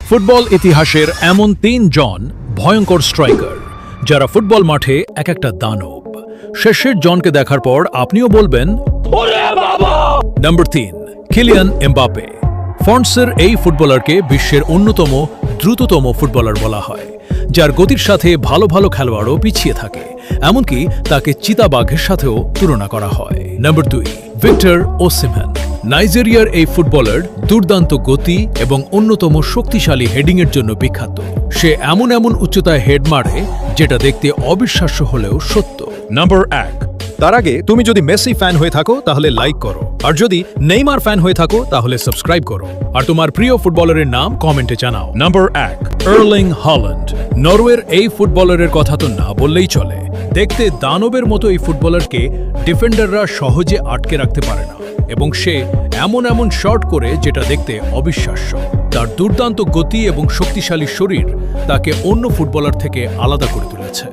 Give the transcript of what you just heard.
Football ইতিহাসের এমন ৩ জন ভয়ঙ্কর স্ট্রাইকার যারা ফুটবল মাঠে এক একটা দানব। শেষের জনকে দেখার পর আপনিও বলবেন নম্বর ৩, কিলিয়ান এমবাপে। ফ্রান্সের এই ফুটবলারকে বিশ্বের অন্যতম দ্রুততম ফুটবলার বলা হয়, যার গতির সাথে ভালো ভালো খেলোয়াড়ও পিছিয়ে থাকে, এমনকি তাকে চিতাবাঘের সাথেও তুলনা করা হয়। নম্বর ২, ভিক্টর ওসিমহেন। নাইজেরিয়ার এই ফুটবলার দুর্দান্ত গতি এবং অন্যতম শক্তিশালী হেডিংয়ের জন্য বিখ্যাত। সে এমন এমন উচ্চতায় হেড মারে যেটা দেখতে অবিশ্বাস্য হলেও সত্য। নম্বর ১। তার আগে তুমি যদি মেসি ফ্যান হয়ে থাকো তাহলে লাইক করো, আর যদি নেইমার ফ্যান হয়ে থাকো তাহলে সাবস্ক্রাইব করো, আর তোমার প্রিয় ফুটবলারের নাম কমেন্টে জানাও। নম্বর ১। Erling Haaland. নরওয়ের এই ফুটবলারের কথা তো না বললেই চলে। দেখতে দানবের মতো এই ফুটবলারকে ডিফেন্ডাররা সহজে আটকে রাখতে পারে না, এবং সে এমন এমন শট করে যেটা দেখতে অবিশ্বাস্য। তার দুর্দান্ত গতি এবং শক্তিশালী শরীর তাকে অন্য ফুটবলার থেকে আলাদা করে তুলেছে।